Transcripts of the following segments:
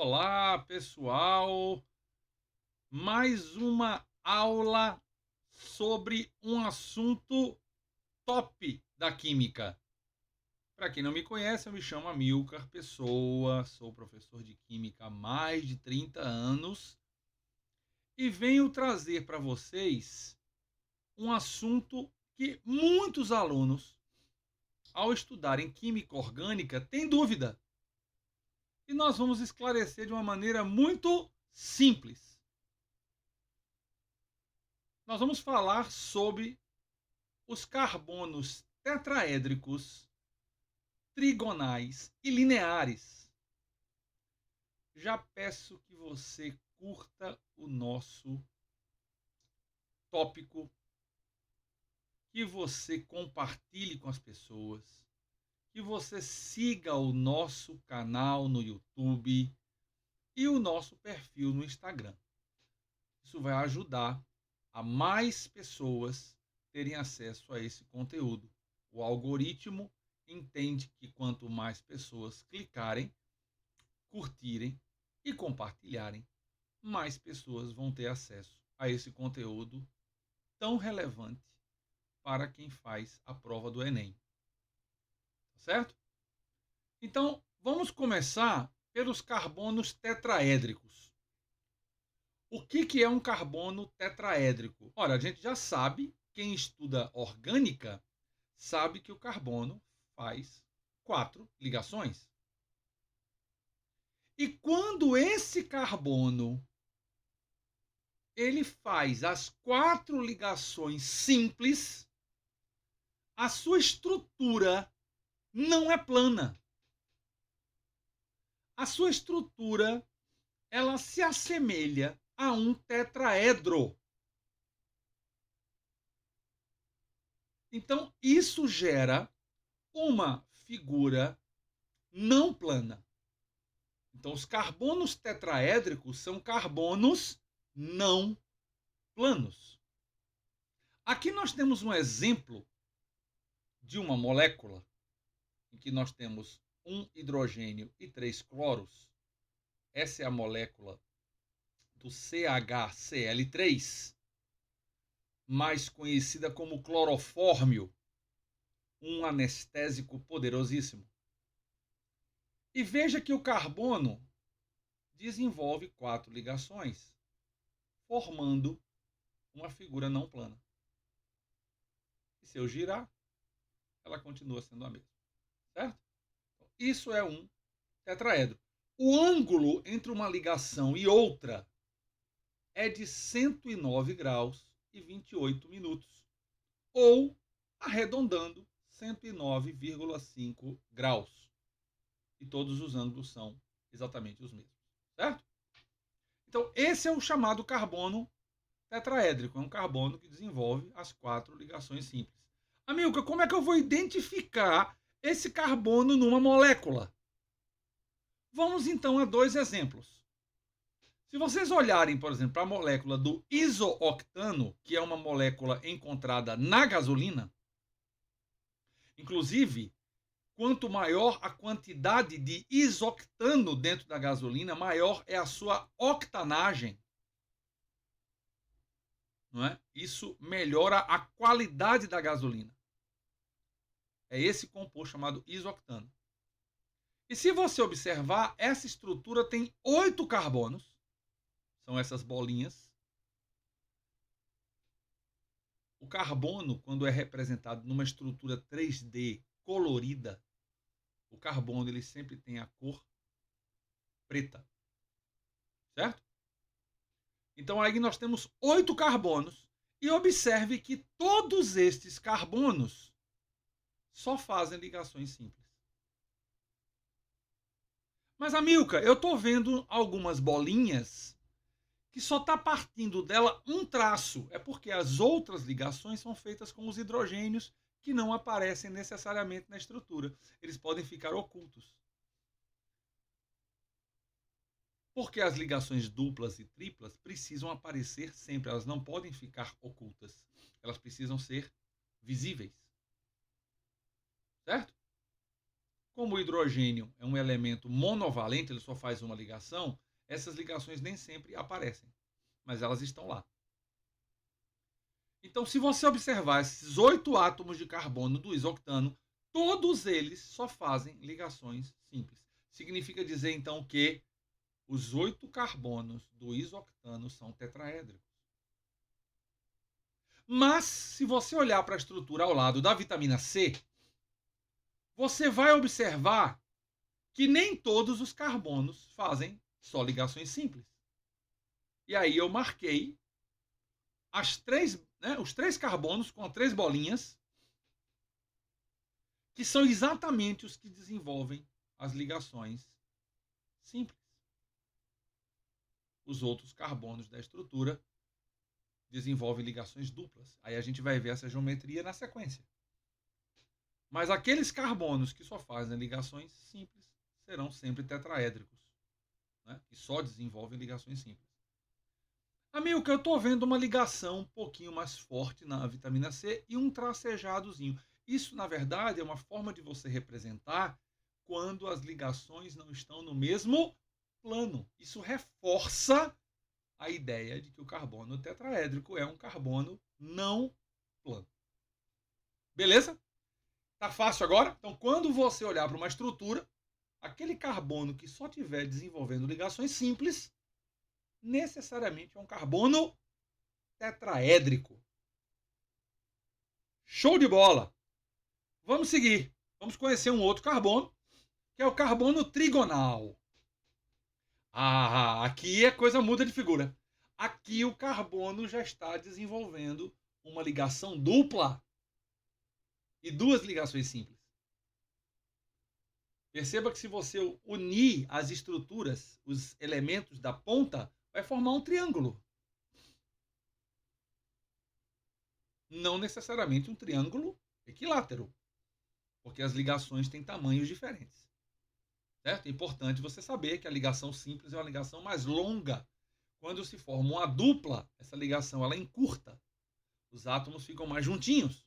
Olá, pessoal! Mais uma aula sobre um assunto top da química. Para quem não me conhece, eu me chamo Amilcar Pessoa, sou professor de química há mais de 30 anos e venho trazer para vocês um assunto que muitos alunos, ao estudarem química orgânica, têm dúvida. E nós vamos esclarecer de uma maneira muito simples. Nós vamos falar sobre os carbonos tetraédricos, trigonais e lineares. Já peço que você curta o nosso tópico, que você compartilhe com as pessoas, que você siga o nosso canal no YouTube e o nosso perfil no Instagram. Isso vai ajudar a mais pessoas terem acesso a esse conteúdo. O algoritmo entende que quanto mais pessoas clicarem, curtirem e compartilharem, mais pessoas vão ter acesso a esse conteúdo tão relevante para quem faz a prova do Enem. Certo? Então, vamos começar pelos carbonos tetraédricos. O que é um carbono tetraédrico? Ora, a gente já sabe, quem estuda orgânica sabe que o carbono faz 4 ligações. E quando esse carbono ele faz as 4 ligações simples, a sua estrutura não é plana. A sua estrutura ela se assemelha a um tetraedro. Então, isso gera uma figura não plana. Então, os carbonos tetraédricos são carbonos não planos. Aqui nós temos um exemplo de uma molécula em que nós temos um hidrogênio e 3 cloros. Essa é a molécula do CHCl3, mais conhecida como clorofórmio, um anestésico poderosíssimo. E veja que o carbono desenvolve 4 ligações, formando uma figura não plana. E se eu girar, ela continua sendo a mesma. Certo? Isso é um tetraedro. O ângulo entre uma ligação e outra é de 109 graus e 28 minutos. Ou, arredondando, 109,5 graus. E todos os ângulos são exatamente os mesmos. Certo? Então, esse é o chamado carbono tetraédrico. É um carbono que desenvolve as 4 ligações simples. Amilcar, como é que eu vou identificar esse carbono numa molécula? Vamos então a 2 exemplos. Se vocês olharem, por exemplo, para a molécula do isooctano, que é uma molécula encontrada na gasolina, inclusive, quanto maior a quantidade de isoctano dentro da gasolina, maior é a sua octanagem. Não é? Isso melhora a qualidade da gasolina. É esse composto chamado isoctano. E se você observar, essa estrutura tem 8 carbonos. São essas bolinhas. O carbono, quando é representado numa estrutura 3D colorida, o carbono ele sempre tem a cor preta. Certo? Então aí nós temos 8 carbonos. E observe que todos estes carbonos só fazem ligações simples. Mas, Amilcar, eu estou vendo algumas bolinhas que só está partindo dela um traço. É porque as outras ligações são feitas com os hidrogênios que não aparecem necessariamente na estrutura. Eles podem ficar ocultos. Porque as ligações duplas e triplas precisam aparecer sempre. Elas não podem ficar ocultas. Elas precisam ser visíveis. Certo? Como o hidrogênio é um elemento monovalente, ele só faz uma ligação, essas ligações nem sempre aparecem, mas elas estão lá. Então, se você observar esses 8 átomos de carbono do isoctano, todos eles só fazem ligações simples. Significa dizer, então, que os 8 carbonos do isoctano são tetraédricos. Mas, se você olhar para a estrutura ao lado da vitamina C, você vai observar que nem todos os carbonos fazem só ligações simples. E aí eu marquei os 3 carbonos com 3 bolinhas, que são exatamente os que desenvolvem as ligações simples. Os outros carbonos da estrutura desenvolvem ligações duplas. Aí a gente vai ver essa geometria na sequência. Mas aqueles carbonos que só fazem ligações simples serão sempre tetraédricos, né? Que só desenvolvem ligações simples. Amilcar, eu estou vendo uma ligação um pouquinho mais forte na vitamina C e um tracejadozinho. Isso, na verdade, é uma forma de você representar quando as ligações não estão no mesmo plano. Isso reforça a ideia de que o carbono tetraédrico é um carbono não plano. Beleza? Tá fácil agora? Então, quando você olhar para uma estrutura, aquele carbono que só estiver desenvolvendo ligações simples, necessariamente é um carbono tetraédrico. Show de bola! Vamos seguir. Vamos conhecer um outro carbono, que é o carbono trigonal. Aqui a coisa muda de figura. Aqui o carbono já está desenvolvendo uma ligação dupla e 2 ligações simples. Perceba que se você unir as estruturas, os elementos da ponta, vai formar um triângulo. Não necessariamente um triângulo equilátero, porque as ligações têm tamanhos diferentes. Certo? É importante você saber que a ligação simples é uma ligação mais longa. Quando se forma uma dupla, essa ligação ela encurta. Os átomos ficam mais juntinhos.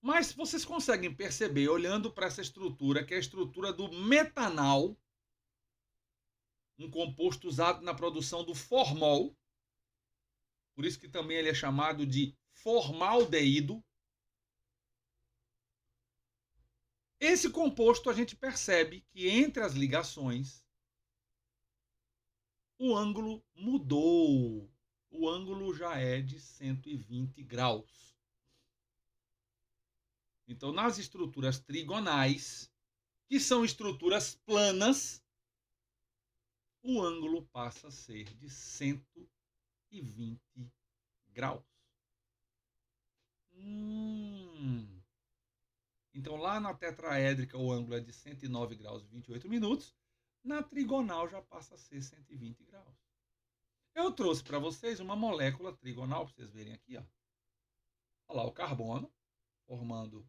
Mas vocês conseguem perceber, olhando para essa estrutura, que é a estrutura do metanal, um composto usado na produção do formol, por isso que também ele é chamado de formaldeído. Esse composto a gente percebe que entre as ligações o ângulo mudou. O ângulo já é de 120 graus. Então, nas estruturas trigonais, que são estruturas planas, o ângulo passa a ser de 120 graus. Então, lá na tetraédrica, o ângulo é de 109 graus e 28 minutos. Na trigonal, já passa a ser 120 graus. Eu trouxe para vocês uma molécula trigonal, para vocês verem aqui. Ó. Olha lá o carbono, formando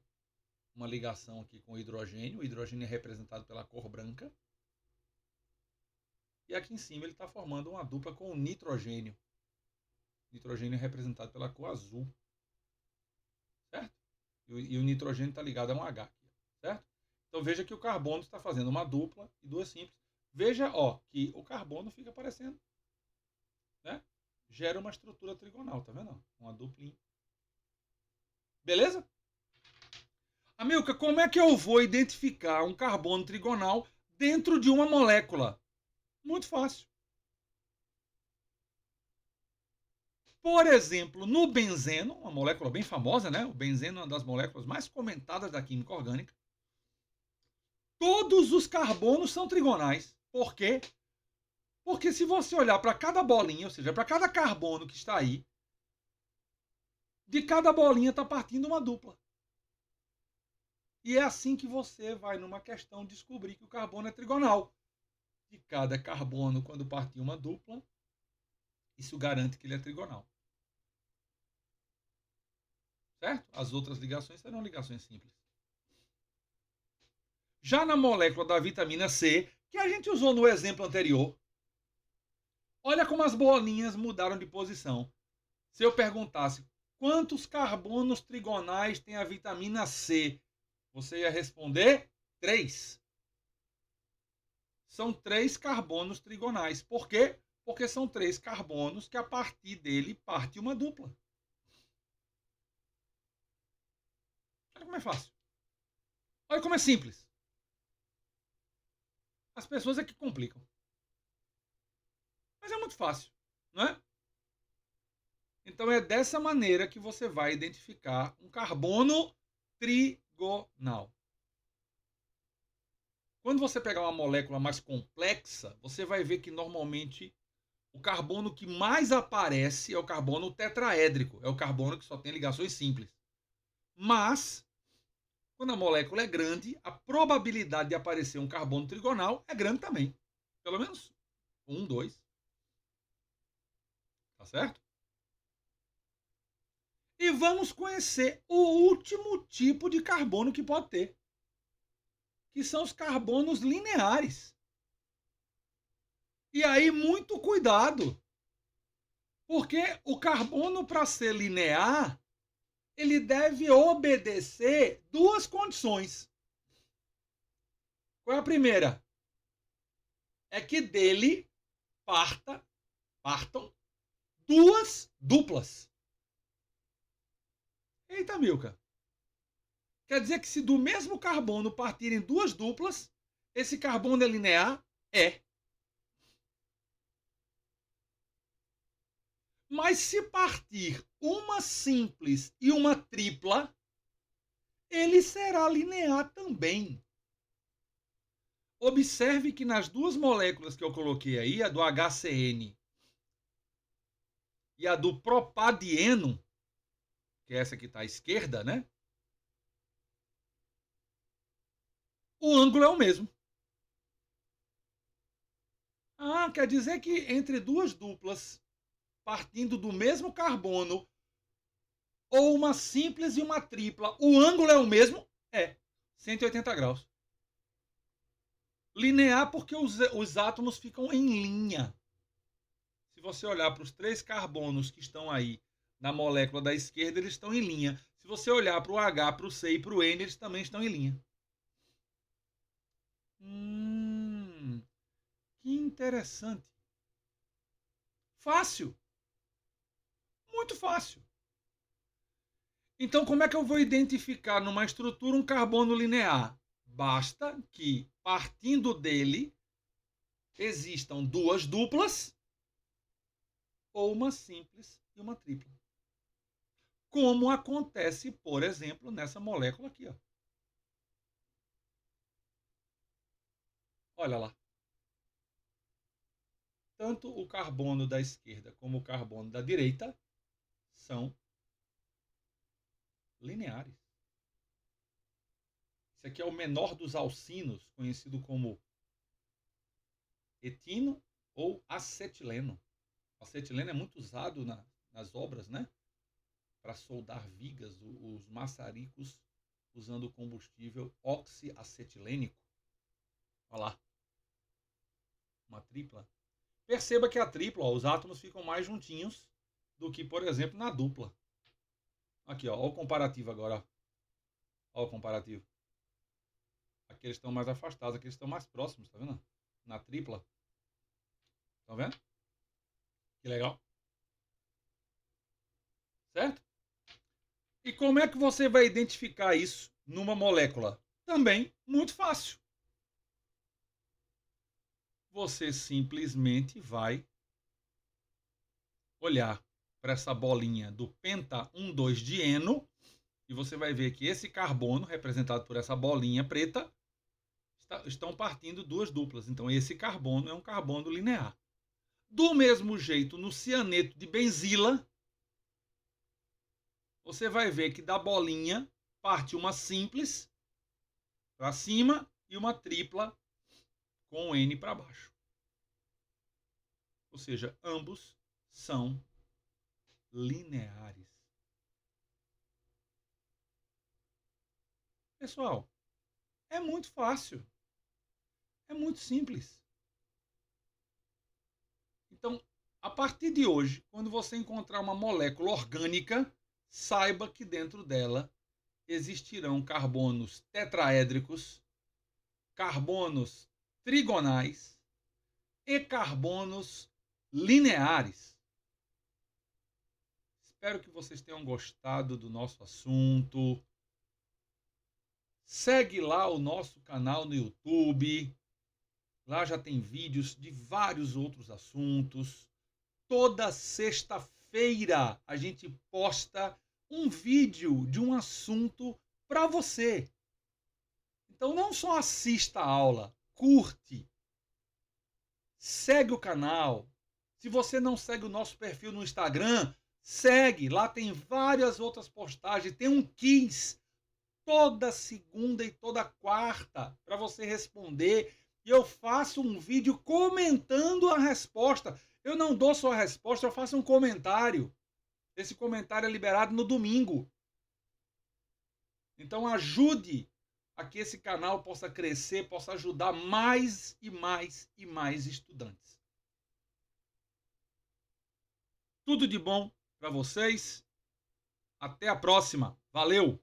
uma ligação aqui com o hidrogênio. O hidrogênio é representado pela cor branca. E aqui em cima ele está formando uma dupla com o nitrogênio. O nitrogênio é representado pela cor azul. Certo? E o nitrogênio está ligado a um H aqui. Certo? Então veja que o carbono está fazendo uma dupla e 2 simples. Veja que o carbono fica aparecendo. Né? Gera uma estrutura trigonal, tá vendo? Uma duplinha. Beleza? Amilcar, como é que eu vou identificar um carbono trigonal dentro de uma molécula? Muito fácil. Por exemplo, no benzeno, uma molécula bem famosa, né? O benzeno é uma das moléculas mais comentadas da química orgânica. Todos os carbonos são trigonais. Por quê? Porque se você olhar para cada bolinha, ou seja, para cada carbono que está aí, de cada bolinha está partindo uma dupla. E é assim que você vai, numa questão, descobrir que o carbono é trigonal. De cada carbono, quando partir uma dupla, isso garante que ele é trigonal. Certo? As outras ligações serão ligações simples. Já na molécula da vitamina C, que a gente usou no exemplo anterior, olha como as bolinhas mudaram de posição. Se eu perguntasse quantos carbonos trigonais tem a vitamina C, Você ia responder 3. São 3 carbonos trigonais. Por quê? Porque são 3 carbonos que a partir dele parte uma dupla. Olha como é fácil. Olha como é simples. As pessoas é que complicam. Mas é muito fácil, não é? Então é dessa maneira que você vai identificar um carbono trigonal. Quando você pegar uma molécula mais complexa, você vai ver que normalmente o carbono que mais aparece é o carbono tetraédrico, é o carbono que só tem ligações simples. Mas, quando a molécula é grande, a probabilidade de aparecer um carbono trigonal é grande também. Pelo menos 1, 2. Tá certo? E vamos conhecer o último tipo de carbono que pode ter, que são os carbonos lineares. E aí, muito cuidado, porque o carbono, para ser linear, ele deve obedecer 2 condições. Qual é a primeira? É que dele partam 2 duplas. Eita, Milka. Quer dizer que se do mesmo carbono partirem 2 duplas, esse carbono é linear? É. Mas se partir uma simples e uma tripla, ele será linear também. Observe que nas 2 moléculas que eu coloquei aí, a do HCN e a do propadieno, que é essa que está à esquerda, né? O ângulo é o mesmo. Ah, quer dizer que entre 2 duplas, partindo do mesmo carbono, ou uma simples e uma tripla, o ângulo é o mesmo? É, 180 graus. Linear porque os átomos ficam em linha. Se você olhar para os 3 carbonos que estão aí na molécula da esquerda, eles estão em linha. Se você olhar para o H, para o C e para o N, eles também estão em linha. Que interessante. Fácil. Muito fácil. Então, como é que eu vou identificar numa estrutura um carbono linear? Basta que, partindo dele, existam 2 duplas ou uma simples e uma tripla. Como acontece, por exemplo, nessa molécula aqui. Ó. Olha lá. Tanto o carbono da esquerda como o carbono da direita são lineares. Esse aqui é o menor dos alcinos, conhecido como etino ou acetileno. O acetileno é muito usado nas obras, né? Para soldar vigas, os maçaricos usando combustível oxiacetilênico. Olha lá. Uma tripla. Perceba que a tripla, ó, os átomos ficam mais juntinhos do que, por exemplo, na dupla. Aqui, ó, o comparativo agora. Ó o comparativo. Aqui eles estão mais afastados, aqui eles estão mais próximos, tá vendo? Na tripla. Tá vendo? Que legal. Certo? E como é que você vai identificar isso numa molécula? Também muito fácil. Você simplesmente vai olhar para essa bolinha do penta 1,2-dieno e você vai ver que esse carbono, representado por essa bolinha preta, estão partindo 2 duplas. Então, esse carbono é um carbono linear. Do mesmo jeito, no cianeto de benzila, você vai ver que da bolinha parte uma simples para cima e uma tripla com o N para baixo. Ou seja, ambos são lineares. Pessoal, é muito fácil. É muito simples. Então, a partir de hoje, quando você encontrar uma molécula orgânica, saiba que dentro dela existirão carbonos tetraédricos, carbonos trigonais e carbonos lineares. Espero que vocês tenham gostado do nosso assunto. Segue lá o nosso canal no YouTube. Lá já tem vídeos de vários outros assuntos. Toda sexta-feira a gente posta um vídeo de um assunto para você. Então não só assista a aula, curte, segue o canal. Se você não segue o nosso perfil no Instagram, segue. Lá tem várias outras postagens. Tem um quiz toda segunda e toda quarta para você responder. E eu faço um vídeo comentando a resposta. Eu não dou só a resposta, eu faço um comentário. Esse comentário é liberado no domingo. Então ajude a que esse canal possa crescer, possa ajudar mais e mais e mais estudantes. Tudo de bom para vocês. Até a próxima. Valeu!